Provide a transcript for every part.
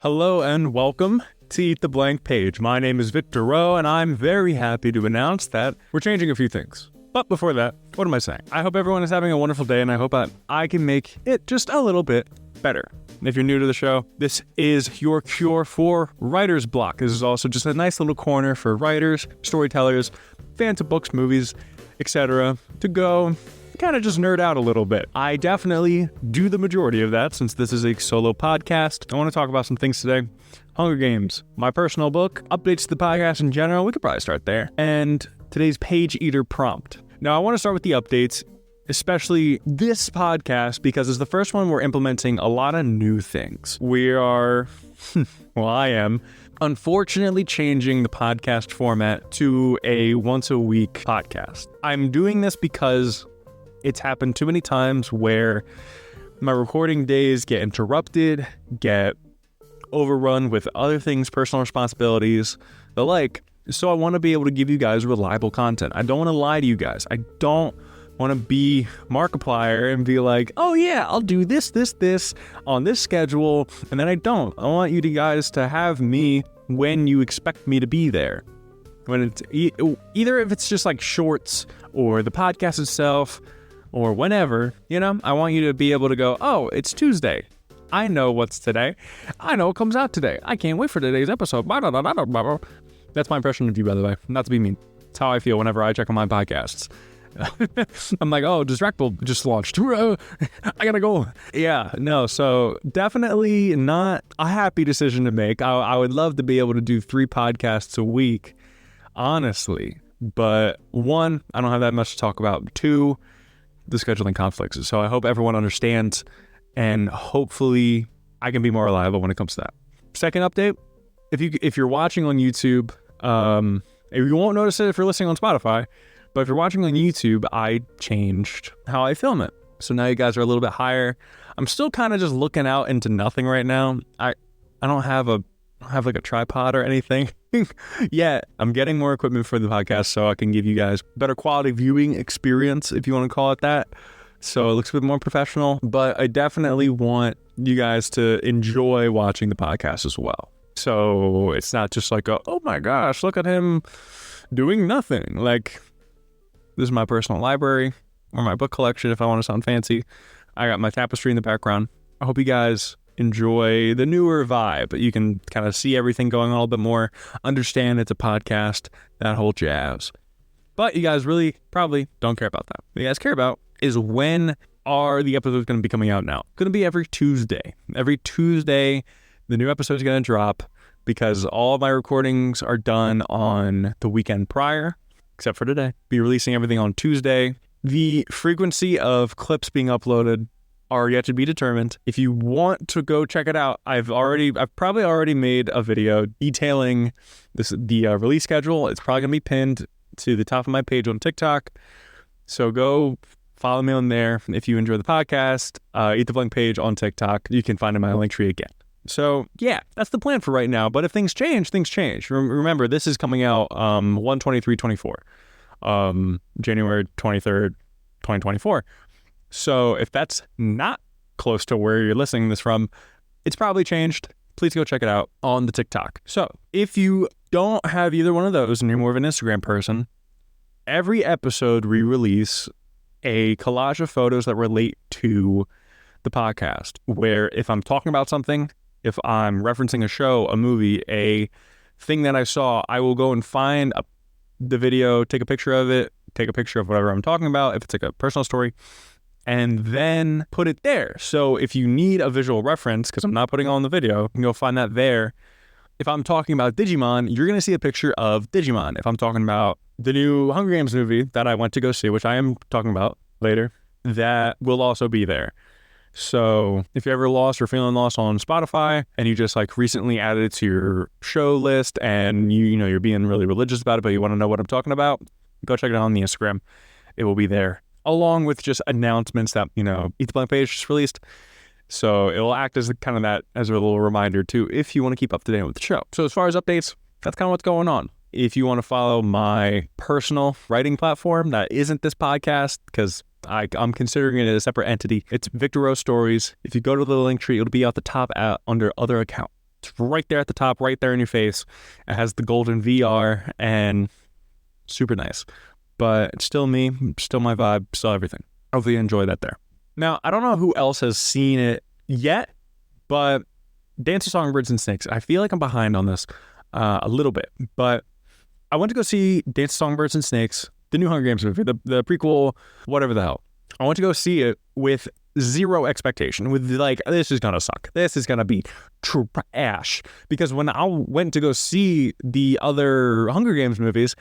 Hello and welcome to Eat the Blank Page. My name is Victor Rowe, and I'm very happy to announce that we're changing a few things. But before that, what am I saying? I hope everyone is having a wonderful day, and I hope I can make it just a little bit better. If you're new to the show, this is your cure for writer's block. This is also just a nice little corner for writers, storytellers, fans of books, movies, etc. to go kind of just nerd out a little bit. I definitely do the majority of that since this is a solo podcast. I want to talk about some things today. Hunger Games, my personal book, updates to the podcast in general. We could probably start there. And today's page eater prompt. Now, I want to start with the updates, especially this podcast, because it's the first one we're implementing a lot of new things. We are, I am, unfortunately changing the podcast format to a once-a-week podcast. I'm doing this because it's happened too many times where my recording days get interrupted, get overrun with other things, personal responsibilities, the like. So I want to be able to give you guys reliable content. I don't want to lie to you guys. I don't want to be Markiplier and be like, oh yeah, I'll do this on this schedule, and then I don't. I want you guys to have me when you expect me to be there. When it's either if it's just like shorts or the podcast itself or whenever, I want you to be able to go, oh, it's Tuesday. I know what's today. I know what comes out today. I can't wait for today's episode. That's my impression of you, by the way. Not to be mean. It's how I feel whenever I check on my podcasts. I'm like, oh, Distractable just launched. I gotta go. Yeah, no, so definitely not a happy decision to make. I would love to be able to do 3 podcasts a week, honestly. But 1, I don't have that much to talk about. 2, the scheduling conflicts. So I hope everyone understands, and hopefully I can be more reliable when it comes to that. Second update, if you're watching on YouTube, you won't notice it if you're listening on Spotify, but if you're watching on YouTube, I changed how I film it. So now you guys are a little bit higher. I'm still kind of just looking out into nothing right now. I don't have like a tripod or anything yet. I'm getting more equipment for the podcast so I can give you guys better quality viewing experience, if you want to call it that. So it looks a bit more professional, but I definitely want you guys to enjoy watching the podcast as well. So it's not just like, oh my gosh, look at him doing nothing. Like, this is my personal library or my book collection, if I want to sound fancy. I got my tapestry in the background. I hope you guys enjoy the newer vibe. You can kind of see everything going on a little bit more, understand it's a podcast, that whole jazz. But you guys really probably don't care about that. What you guys care about is when are the episodes going to be coming out now. It's going to be every Tuesday. Every Tuesday, the new episode is going to drop because all of my recordings are done on the weekend prior, except for today. Be releasing everything on Tuesday. The frequency of clips being uploaded are yet to be determined. If you want to go check it out, I've probably already made a video detailing the release schedule. It's probably going to be pinned to the top of my page on TikTok. So go follow me on there. If you enjoy the podcast, Eat the Blank Page on TikTok. You can find it in my link tree again. So yeah, that's the plan for right now. But if things change, things change. Remember, this is coming out 1/23/24, January 23rd, 2024. So if that's not close to where you're listening this from, it's probably changed. Please go check it out on the TikTok. So if you don't have either one of those and you're more of an Instagram person, every episode we release a collage of photos that relate to the podcast, where if I'm talking about something, if I'm referencing a show, a movie, a thing that I saw, I will go and find the video, take a picture of it, take a picture of whatever I'm talking about, if it's like a personal story, and then put it there. So if you need a visual reference, because I'm not putting on the video, you can go find that there. If I'm talking about Digimon, you're going to see a picture of Digimon. If I'm talking about the new Hunger Games movie that I went to go see, which I am talking about later, that will also be there. So if you're ever lost or feeling lost on Spotify and you just like recently added it to your show list and you're being really religious about it, but you want to know what I'm talking about, go check it out on the Instagram. It will be there, along with just announcements that, Eat the Blank Page just released. So it'll act as kind of that, as a little reminder too, if you want to keep up to date with the show. So as far as updates, that's kind of what's going on. If you want to follow my personal writing platform that isn't this podcast, because I'm considering it a separate entity, it's Victor Rowe Stories. If you go to the link tree, it'll be at the top under other account. It's right there at the top, right there in your face. It has the golden VR and super nice. But it's still me, still my vibe, still everything. Hopefully you enjoy that there. Now, I don't know who else has seen it yet, but Dance of Songbirds and Snakes, I feel like I'm behind on this a little bit. But I went to go see Dance of Songbirds and Snakes, the new Hunger Games movie, the prequel, whatever the hell. I went to go see it with zero expectation, with like, this is gonna suck. This is gonna be trash. Because when I went to go see the other Hunger Games movies,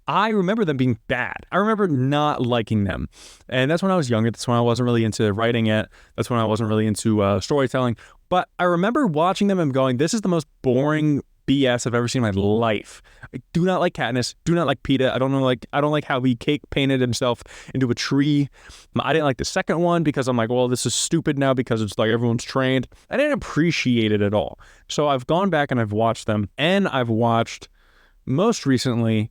I remember them being bad. I remember not liking them. And that's when I was younger. That's when I wasn't really into writing it. That's when I wasn't really into storytelling. But I remember watching them and going, this is the most boring BS I've ever seen in my life. I do not like Katniss. Do not like Peeta. I don't like how he cake painted himself into a tree. I didn't like the second one because I'm like, well, this is stupid now because it's like everyone's trained. I didn't appreciate it at all. So I've gone back and I've watched them, and I've watched most recently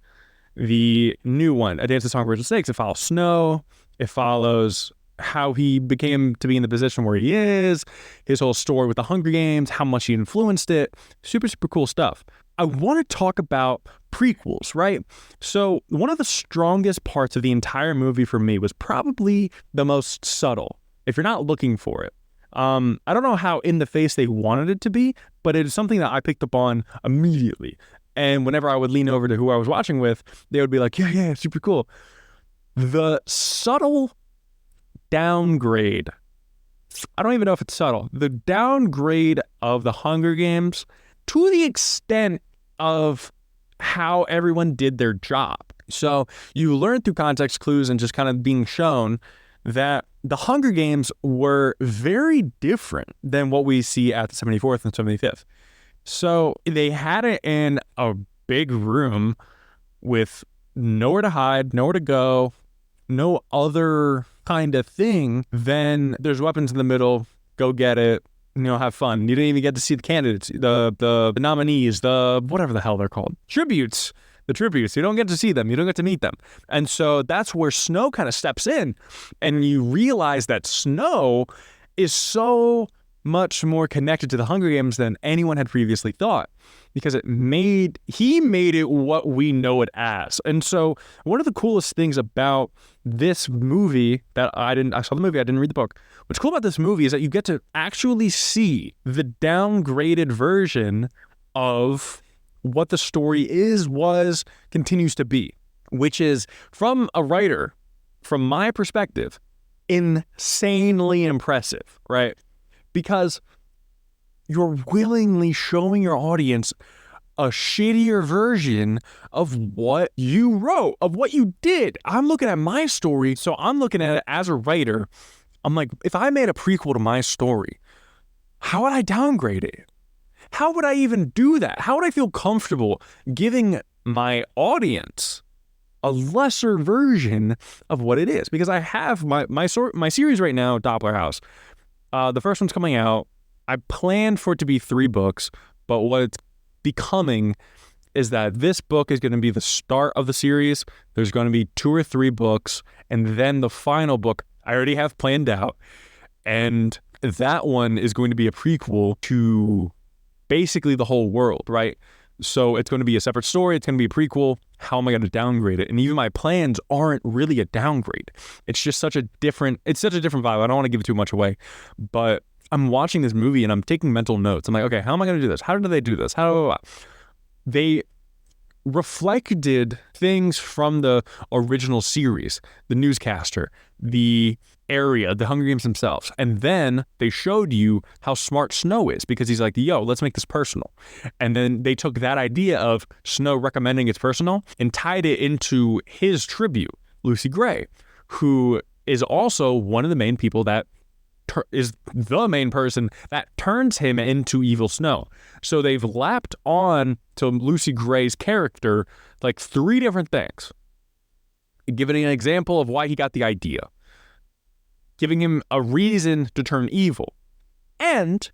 the new one, A Dance of Songbirds and Snakes. It follows Snow. It follows how he became to be in the position where he is, his whole story with the Hunger Games, how much he influenced it. Super, super cool stuff. I want to talk about prequels, right? So one of the strongest parts of the entire movie for me was probably the most subtle, if you're not looking for it. I don't know how in the face they wanted it to be, but it is something that I picked up on immediately. And whenever I would lean over to who I was watching with, they would be like, yeah, super cool. The subtle downgrade, I don't even know if it's subtle, the downgrade of the Hunger Games to the extent of how everyone did their job. So you learn through context clues and just kind of being shown that the Hunger Games were very different than what we see at the 74th and 75th. So they had it in a big room with nowhere to hide, nowhere to go, no other kind of thing than there's weapons in the middle, go get it, have fun. You didn't even get to see the candidates, the nominees, the whatever the hell they're called, tributes. The tributes, you don't get to see them, you don't get to meet them. And so that's where Snow kind of steps in, and you realize that Snow is so much more connected to the Hunger Games than anyone had previously thought, because he made it what we know it as. And so one of the coolest things about this movie I saw the movie, I didn't read the book. What's cool about this movie is that you get to actually see the downgraded version of what the story continues to be, which is, from a writer, from my perspective, insanely impressive, right? Because you're willingly showing your audience a shittier version of what you wrote, of what you did. I'm looking at my story, so I'm looking at it as a writer. I'm like, if I made a prequel to my story, how would I downgrade it? How would I even do that? How would I feel comfortable giving my audience a lesser version of what it is? Because I have my series right now, Doppler House. The first one's coming out. I planned for it to be 3 books, but what it's becoming is that this book is going to be the start of the series. There's going to be 2 or 3 books, and then the final book I already have planned out, and that one is going to be a prequel to basically the whole world, right? So it's going to be a separate story. It's going to be a prequel. How am I going to downgrade it? And even my plans aren't really a downgrade. It's just such a different vibe. I don't want to give too much away, but I'm watching this movie and I'm taking mental notes. I'm like, okay, how am I going to do this? How do they do this? They reflected things from the original series, the newscaster, the area, the Hunger Games themselves. And then they showed you how smart Snow is, because he's like, yo, let's make this personal. And then they took that idea of Snow recommending it's personal and tied it into his tribute, Lucy Gray, who is also one of the main people that is the main person that turns him into evil Snow. So they've lapped on to Lucy Gray's character like 3 different things. Giving an example of why he got the idea, giving him a reason to turn evil, and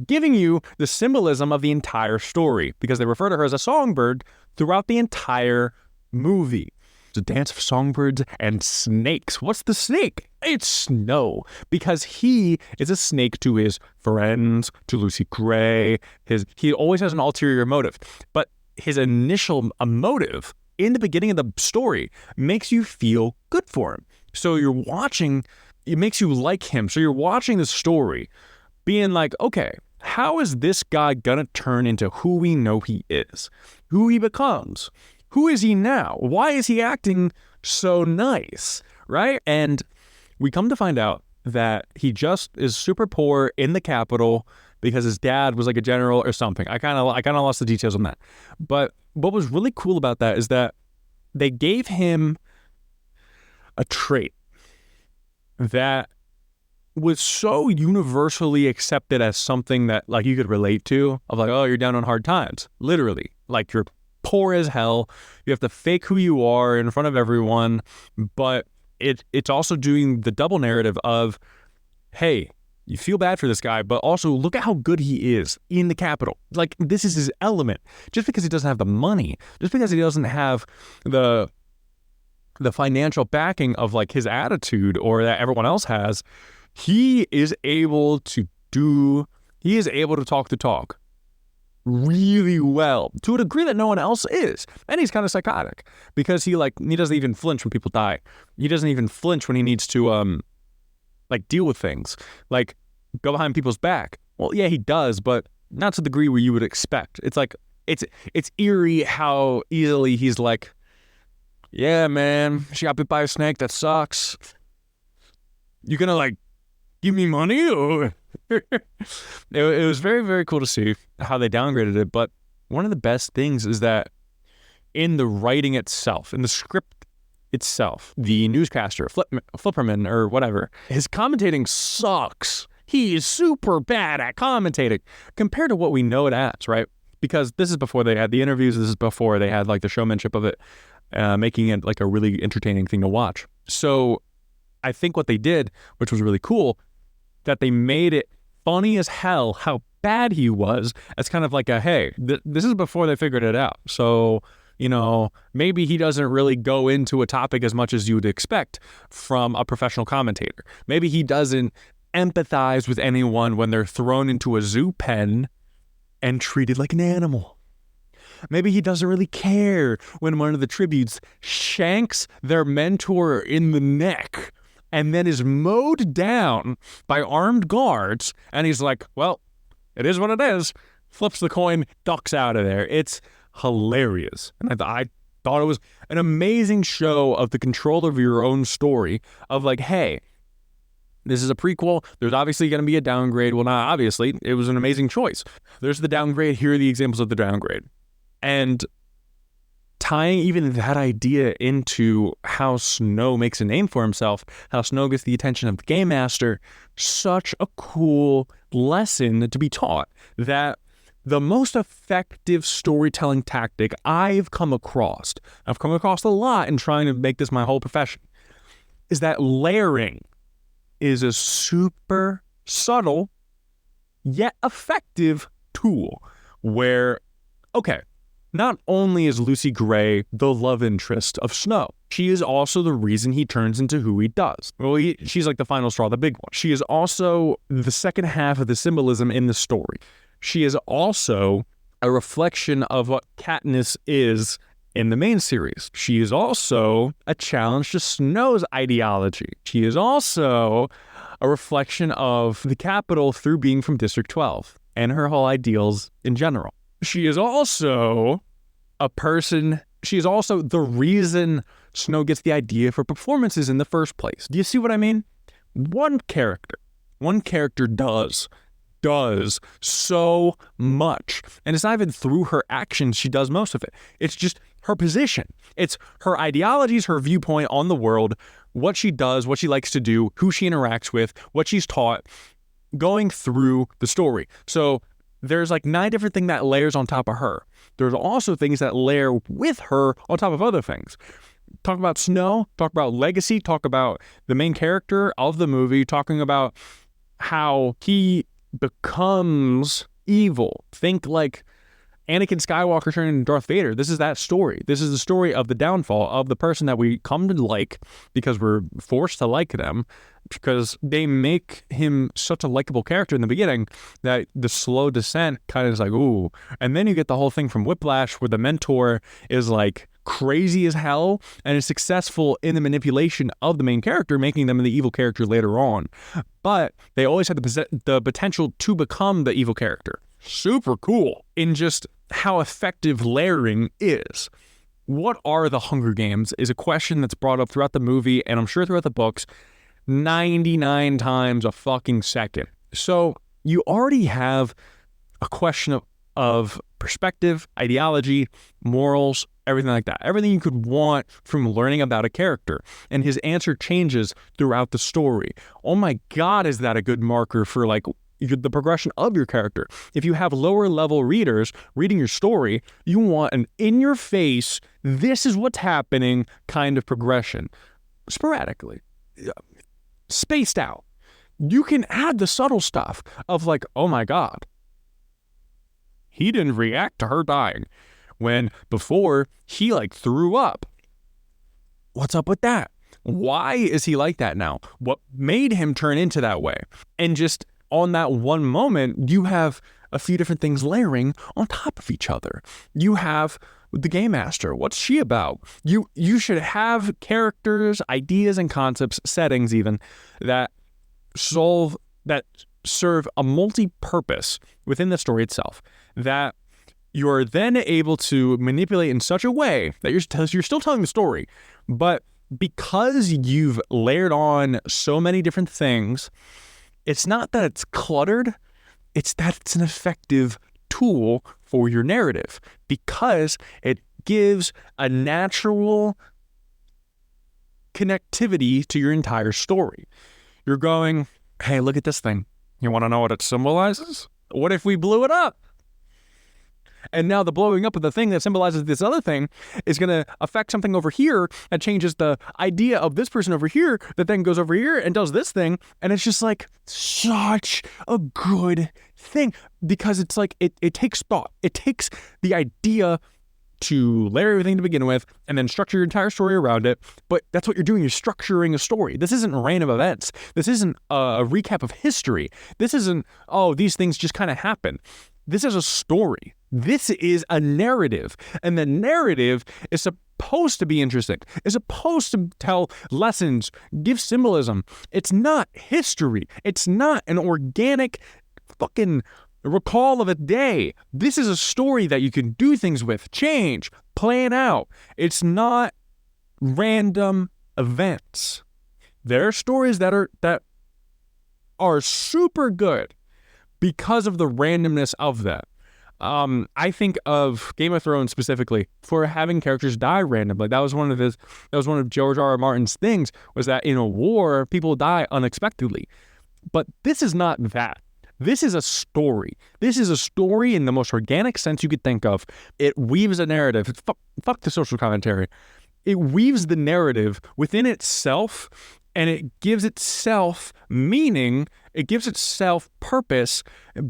giving you the symbolism of the entire story, because they refer to her as a songbird throughout the entire movie. a dance of songbirds and snakes. What's the snake? It's Snow, because he is a snake to his friends, to Lucy Gray. He always has an ulterior motive, but his initial motive in the beginning of the story makes you feel good for him. So you're watching, it makes you like him. So you're watching the story being like, okay, how is this guy gonna turn into who we know he is? Who he becomes? Who is he now? Why is he acting so nice, right? And we come to find out that he just is super poor in the capital because his dad was like a general or something. I kind of lost the details on that. But what was really cool about that is that they gave him a trait that was so universally accepted as something that like you could relate to, of like, oh, you're down on hard times. Literally, like you're poor as hell. You have to fake who you are in front of everyone. But it's also doing the double narrative of, hey, you feel bad for this guy, but also look at how good he is in the capital. Like, this is his element. Just because he doesn't have the money, just because he doesn't have the financial backing of like his attitude or that everyone else has, he is able to talk the talk really well to a degree that no one else is. And he's kind of psychotic because he doesn't even flinch when people die. He doesn't even flinch when he needs to like deal with things, like go behind people's back. Well, yeah, he does, but not to the degree where you would expect. It's like, it's eerie how easily he's like, yeah, man, she got bit by a snake. That sucks. You gonna like give me money? Or it was very, very cool to see how they downgraded it. But one of the best things is that in the writing itself, in the script itself, the newscaster, Flipperman or whatever, his commentating sucks. He is super bad at commentating compared to what we know it as, right? Because this is before they had the interviews. This is before they had like the showmanship of it, making it like a really entertaining thing to watch. So I think what they did, which was really cool, that they made it funny as hell how bad he was as kind of like a, hey, this is before they figured it out. So, you know, maybe he doesn't really go into a topic as much as you would expect from a professional commentator. Maybe he doesn't empathize with anyone when they're thrown into a zoo pen and treated like an animal. Maybe he doesn't really care when one of the tributes shanks their mentor in the neck and then is mowed down by armed guards, and he's like, well, it is what it is, flips the coin, ducks out of there. It's hilarious. And I thought it was an amazing show of the control of your own story, of like, hey, this is a prequel. There's obviously going to be a downgrade. Well, not obviously. It was an amazing choice. There's the downgrade. Here are the examples of the downgrade. And tying even that idea into how Snow makes a name for himself, how Snow gets the attention of the Game Master, such a cool lesson to be taught, that the most effective storytelling tactic I've come across a lot in trying to make this my whole profession, is that layering is a super subtle yet effective tool where, okay, not only is Lucy Gray the love interest of Snow, she is also the reason he turns into who he does. Well, she's like the final straw, the big one. She is also the second half of the symbolism in the story. She is also a reflection of what Katniss is in the main series. She is also a challenge to Snow's ideology. She is also a reflection of the Capitol through being from District 12 and her whole ideals in general. She is also she is also the reason Snow gets the idea for performances in the first place. Do you see what I mean? One character does so much. And it's not even through her actions she does most of it. It's just her position. It's her ideologies, her viewpoint on the world, what she does, what she likes to do, who she interacts with, what she's taught, going through the story. So there's like 9 different things that layers on top of her. There's also things that layer with her on top of other things. Talk about Snow, talk about legacy, talk about the main character of the movie, talking about how he becomes evil. Think like Anakin Skywalker turning into Darth Vader. This is that story. This is the story of the downfall of the person that we come to like because we're forced to like them, because they make him such a likable character in the beginning that the slow descent kind of is like, ooh. And then you get the whole thing from Whiplash where the mentor is like crazy as hell and is successful in the manipulation of the main character, making them the evil character later on. But they always had the potential to become the evil character. Super cool in just how effective layering is. What are the Hunger Games is a question that's brought up throughout the movie, and I'm sure throughout the books, 99 times a fucking second. So you already have a question of perspective, ideology, morals, everything like that. Everything you could want from learning about a character. And his answer changes throughout the story. Oh my God, is that a good marker for like the progression of your character? If you have lower level readers reading your story, you want an in your face, this is what's happening kind of progression. Sporadically. Spaced out. You can add the subtle stuff of like, oh my God, he didn't react to her dying when before he like threw up. What's up with that? Why is he like that now? What made him turn into that way? And just on that one moment, you have a few different things layering on top of each other. You have the Game Master. What's she about? You should have characters, ideas, and concepts, settings even, that serve a multi-purpose within the story itself, that you're then able to manipulate in such a way that you're still telling the story, but because you've layered on so many different things, it's not that it's cluttered, it's that it's an effective tool for your narrative because it gives a natural connectivity to your entire story. You're going, hey, look at this thing. You want to know what it symbolizes? What if we blew it up? And now the blowing up of the thing that symbolizes this other thing is going to affect something over here that changes the idea of this person over here that then goes over here and does this thing. And it's just like such a good thing because it's like it takes thought. It takes the idea to layer everything to begin with and then structure your entire story around it. But that's what you're doing. You're structuring a story. This isn't random events. This isn't a recap of history. This isn't, oh, these things just kind of happen. This is a story. This is a narrative. And the narrative is supposed to be interesting. It's supposed to tell lessons, give symbolism. It's not history. It's not an organic fucking recall of a day. This is a story that you can do things with, change, plan out. It's not random events. There are stories that are super good because of the randomness of that. I think of Game of Thrones specifically for having characters die randomly. That was one of George R.R. Martin's things, was that in a war, people die unexpectedly. But this is not that. This is a story. This is a story in the most organic sense you could think of. It weaves a narrative. Fuck the social commentary. It weaves the narrative within itself, and it gives itself meaning. It gives itself purpose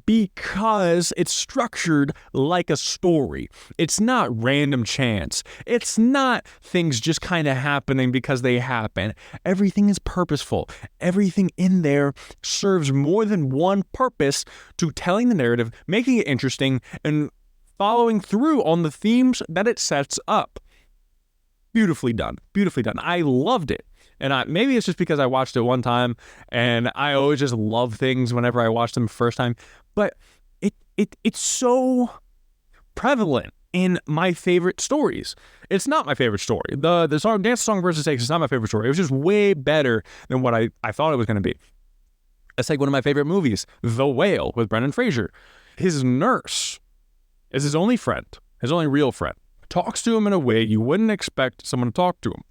because it's structured like a story. It's not random chance. It's not things just kind of happening because they happen. Everything is purposeful. Everything in there serves more than one purpose to telling the narrative, making it interesting, and following through on the themes that it sets up. Beautifully done. Beautifully done. I loved it. And maybe it's just because I watched it one time and I always just love things whenever I watch them first time. But it's so prevalent in my favorite stories. It's not my favorite story. The song Dance Song versus Takes is not my favorite story. It was just way better than what I thought it was going to be. It's like one of my favorite movies, The Whale with Brendan Fraser. His nurse is his only friend, his only real friend. Talks to him in a way you wouldn't expect someone to talk to him.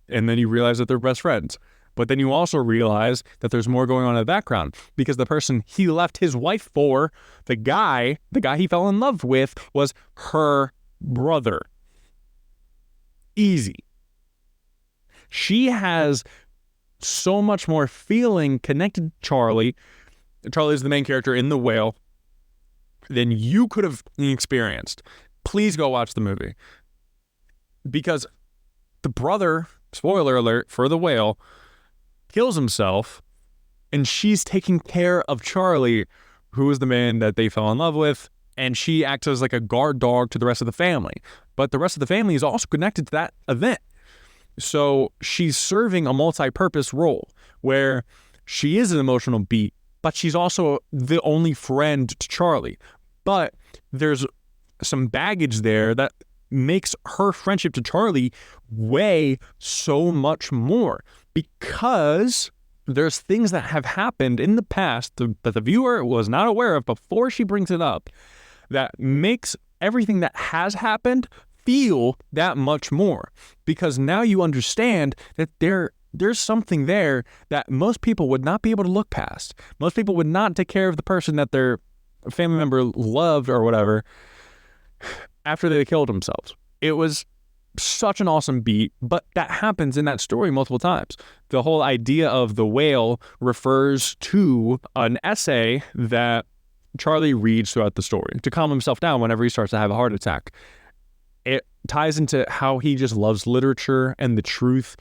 And then you realize that they're best friends. But then you also realize that there's more going on in the background because the person he left his wife for, the guy he fell in love with, was her brother. Easy. She has so much more feeling connected to Charlie. Charlie is the main character in The Whale. than you could have experienced. Please go watch the movie. Because the brother, spoiler alert for The Whale, kills himself, and she's taking care of Charlie, who is the man that they fell in love with, and she acts as like a guard dog to the rest of the family. But the rest of the family is also connected to that event. So she's serving a multi-purpose role where she is an emotional beat, but she's also the only friend to Charlie. But there's some baggage there that makes her friendship to Charlie weigh so much more, because there's things that have happened in the past that the viewer was not aware of before she brings it up that makes everything that has happened feel that much more, because now you understand that there's something there that most people would not be able to look past. Most people would not take care of the person that their family member loved or whatever after they killed themselves. It was such an awesome beat, but that happens in that story multiple times. The whole idea of the whale refers to an essay that Charlie reads throughout the story to calm himself down whenever he starts to have a heart attack. It ties into how he just loves literature and the truth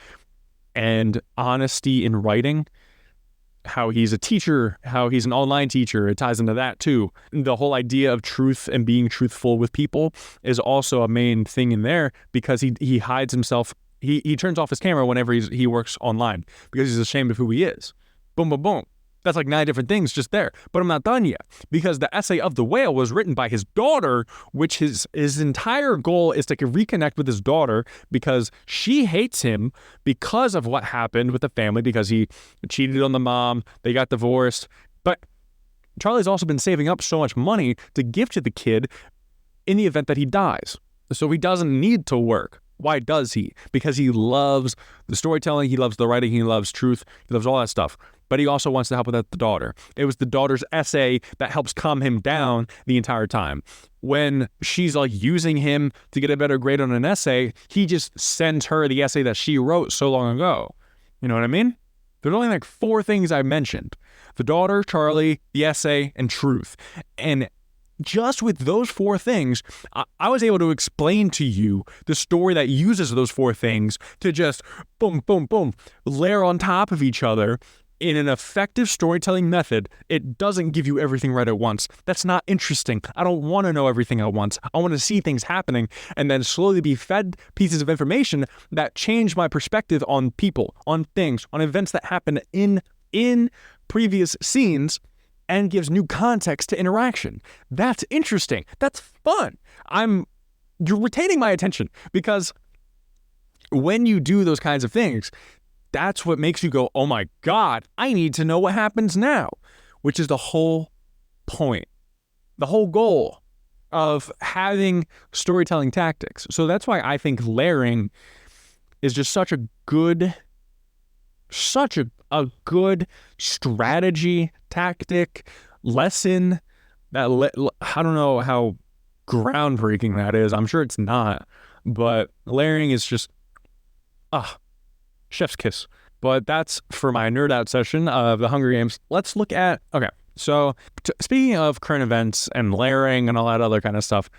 and honesty in writing, how he's a teacher, how he's an online teacher. It ties into that too. The whole idea of truth and being truthful with people is also a main thing in there, because he hides himself. He turns off his camera whenever he works online because he's ashamed of who he is. Boom, boom, boom. That's like 9 different things just there. But I'm not done yet, because the essay of The Whale was written by his daughter, which his entire goal is to reconnect with his daughter, because she hates him because of what happened with the family, because he cheated on the mom, they got divorced. But Charlie's also been saving up so much money to give to the kid in the event that he dies. So he doesn't need to work. Why does he? Because he loves the storytelling, he loves the writing, he loves truth, he loves all that stuff. But he also wants to help with the daughter. It was the daughter's essay that helps calm him down the entire time. When she's like using him to get a better grade on an essay, he just sends her the essay that she wrote so long ago. You know what I mean? There's only like 4 things I mentioned: the daughter, Charlie, the essay, and truth. And just with those 4 things, I was able to explain to you the story that uses those 4 things to just boom, boom, boom, layer on top of each other in an effective storytelling method. It doesn't give you everything right at once. That's not interesting. I don't want to know everything at once. I want to see things happening and then slowly be fed pieces of information that change my perspective on people, on things, on events that happen in previous scenes, and gives new context to interaction. That's interesting. That's fun. You're retaining my attention, because when you do those kinds of things, that's what makes you go, oh my God, I need to know what happens now, which is the whole point, the whole goal of having storytelling tactics. So that's why I think layering is just such a good strategy, tactic, lesson. I don't know how groundbreaking that is. I'm sure it's not, but layering is just, chef's kiss. But that's for my nerd out session of the Hunger Games. Let's look at, so speaking of current events and layering and all that other kind of stuff,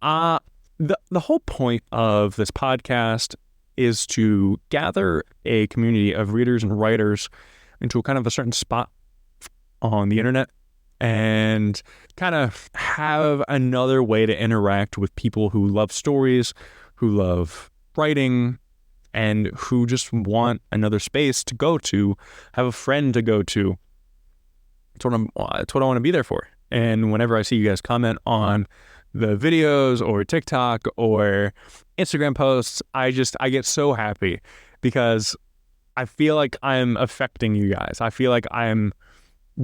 the whole point of this podcast is to gather a community of readers and writers into a kind of a certain spot on the internet and kind of have another way to interact with people who love stories, who love writing, and who just want another space to go to, have a friend to go to. It's what I want to be there for. And whenever I see you guys comment on the videos or TikTok or Instagram posts, I get so happy, because I feel like I'm affecting you guys. I feel like I'm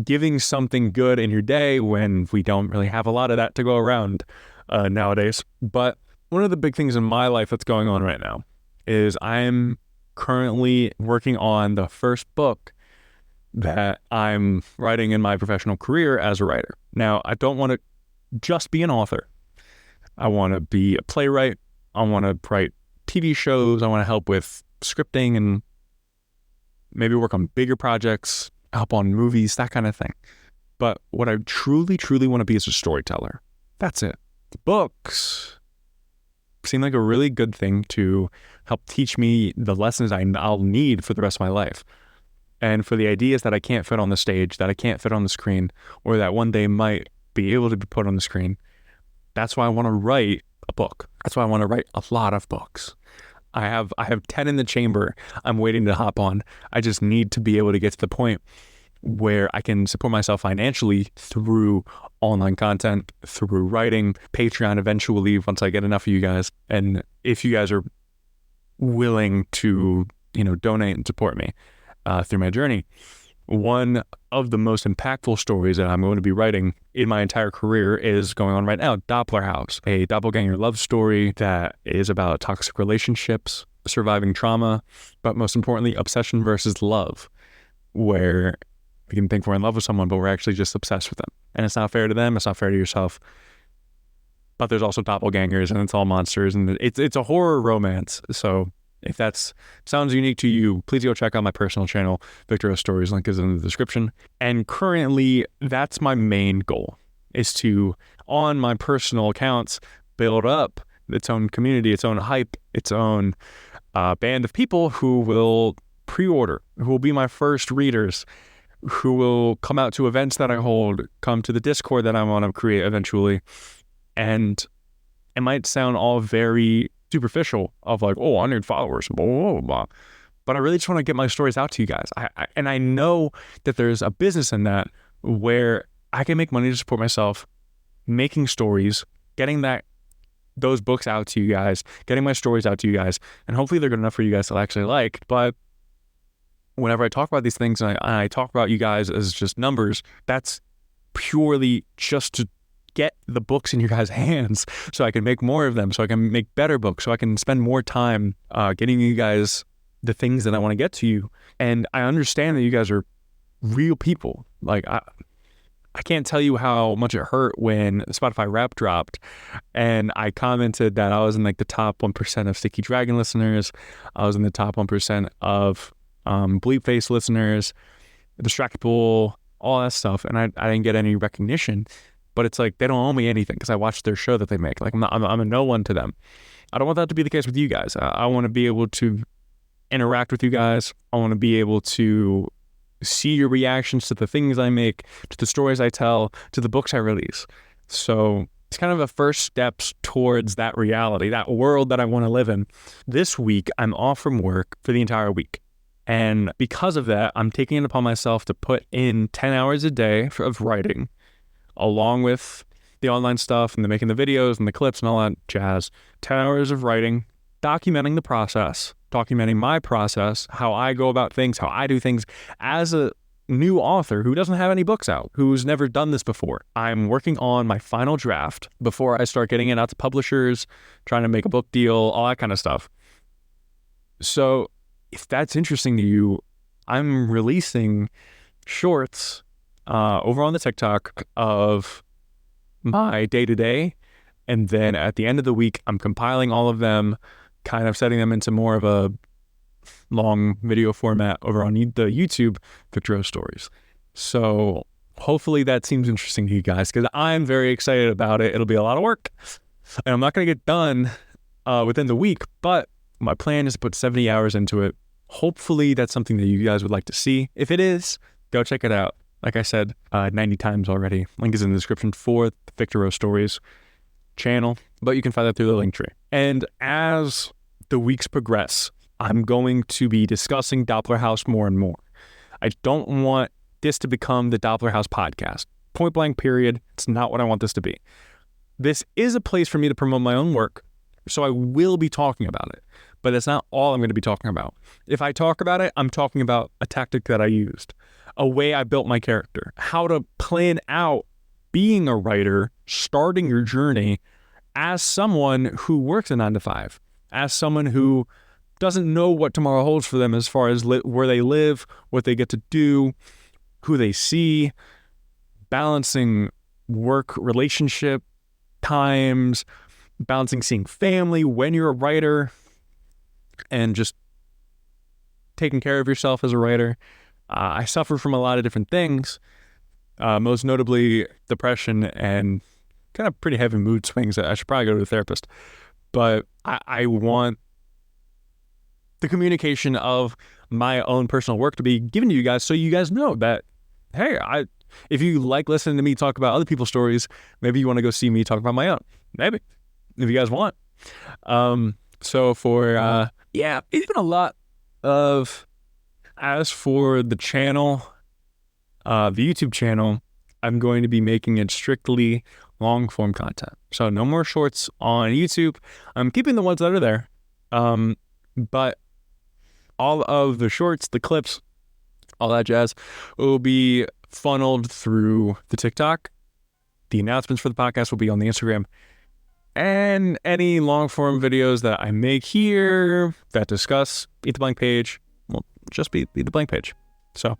giving something good in your day when we don't really have a lot of that to go around nowadays. But one of the big things in my life that's going on right now is I'm currently working on the first book that I'm writing in my professional career as a writer. Now, I don't want to just be an author. I want to be a playwright. I want to write TV shows. I want to help with scripting and maybe work on bigger projects, help on movies, that kind of thing. But what I truly, truly want to be is a storyteller. That's it. The books seem like a really good thing to help teach me the lessons I'll need for the rest of my life. And for the ideas that I can't fit on the stage, that I can't fit on the screen, or that one day might be able to be put on the screen. That's why I want to write a book. That's why I want to write a lot of books. I have 10 in the chamber I'm waiting to hop on. I just need to be able to get to the point where I can support myself financially through online content, through writing, Patreon eventually once I get enough of you guys. And if you guys are willing to, donate and support me through my journey. One of the most impactful stories that I'm going to be writing in my entire career is going on right now, Doppler House, a doppelganger love story that is about toxic relationships, surviving trauma, but most importantly, obsession versus love, where we can think we're in love with someone, but we're actually just obsessed with them. And it's not fair to them, it's not fair to yourself. But there's also doppelgangers, and it's all monsters, and it's a horror romance. So if that sounds unique to you, please go check out my personal channel, Victor O Stories. Link is in the description. And currently, that's my main goal, is to, on my personal accounts, build up its own community, its own hype, its own band of people who will pre-order, who will be my first readers, who will come out to events that I hold, come to the Discord that I want to create eventually. And it might sound all very superficial of like, oh, I need followers, blah, blah, blah. But I really just want to get my stories out to you guys. And I know that there's a business in that where I can make money to support myself, making stories, getting those books out to you guys, getting my stories out to you guys, and hopefully they're good enough for you guys to actually like. But whenever I talk about these things and I talk about you guys as just numbers, that's purely just to get the books in your guys' hands so I can make more of them, so I can make better books, so I can spend more time getting you guys the things that I want to get to you. And I understand that you guys are real people. Like, I can't tell you how much it hurt when Spotify Rap dropped and I commented that I was in like the top 1% of Sticky Dragon listeners. I was in the top 1% of Bleep Face listeners, Distractable, all that stuff. And I didn't get any recognition. But it's like, they don't owe me anything because I watched their show that they make. Like, I'm a no one to them. I don't want that to be the case with you guys. I want to be able to interact with you guys. I want to be able to see your reactions to the things I make, to the stories I tell, to the books I release. So it's kind of the first steps towards that reality, that world that I want to live in. This week, I'm off from work for the entire week. And because of that, I'm taking it upon myself to put in 10 hours a day of writing, along with the online stuff and the making the videos and the clips and all that jazz. 10 hours of writing, documenting the process, documenting my process, how I go about things, how I do things as a new author who doesn't have any books out, who's never done this before. I'm working on my final draft before I start getting it out to publishers, trying to make a book deal, all that kind of stuff. So if that's interesting to you, I'm releasing shorts over on the TikTok of my day-to-day. And then at the end of the week, I'm compiling all of them, kind of setting them into more of a long video format over on the YouTube Victor O Stories. So hopefully that seems interesting to you guys, because I'm very excited about it. It'll be a lot of work, and I'm not going to get done within the week, but my plan is to put 70 hours into it. Hopefully that's something that you guys would like to see. If it is, go check it out. Like I said 90 times already, link is in the description for the Victor O Stories channel, but you can find that through the link tree. And as the weeks progress, I'm going to be discussing Doppler House more and more. I don't want this to become the Doppler House podcast. Point blank, period. It's not what I want this to be. This is a place for me to promote my own work, so I will be talking about it, but that's not all I'm going to be talking about. If I talk about it, I'm talking about a tactic that I used, a way I built my character, how to plan out being a writer, starting your journey as someone who works a 9-to-5, as someone who doesn't know what tomorrow holds for them as far as where they live, what they get to do, who they see, balancing work, relationship, times, balancing seeing family when you're a writer, and just taking care of yourself as a writer. I suffer from a lot of different things, most notably depression and kind of pretty heavy mood swings. I should probably go to a therapist. But I want the communication of my own personal work to be given to you guys so you guys know that, hey, if you like listening to me talk about other people's stories, maybe you want to go see me talk about my own. Maybe, if you guys want. So for, it's been a lot of, as for the channel, the YouTube channel, I'm going to be making it strictly long form content. So no more shorts on YouTube. I'm keeping the ones that are there. But all of the shorts, the clips, all that jazz will be funneled through the TikTok. The announcements for the podcast will be on the Instagram. And any long form videos that I make here that discuss Eat the Blank Page will just be the blank page. So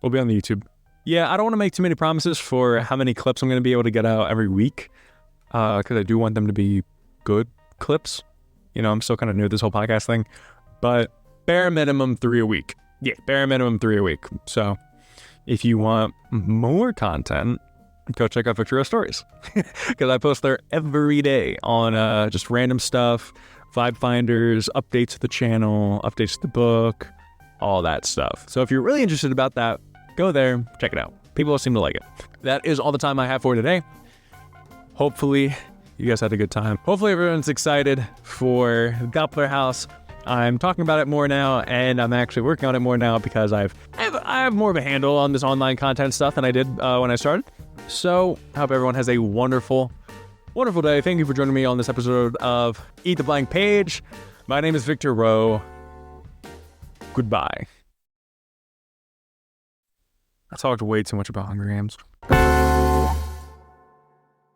we'll be on the YouTube. Yeah, I don't want to make too many promises for how many clips I'm going to be able to get out every week, because I do want them to be good clips. I'm still kind of new to this whole podcast thing, but bare minimum 3 a week. Yeah, bare minimum 3 a week. So if you want more content, go check out Victor Row Stories, because I post there every day on just random stuff, vibe finders, updates to the channel, updates to the book, all that stuff. So if you're really interested about that, go there, check it out. People seem to like it. That is all the time I have for today. Hopefully you guys had a good time. Hopefully everyone's excited for Doppler House. I'm talking about it more now, and I'm actually working on it more now because I have more of a handle on this online content stuff than I did when I started. So I hope everyone has a wonderful, wonderful day. Thank you for joining me on this episode of Eat the Blank Page. My name is Victor Rowe. Goodbye. I talked way too much about Hunger Games.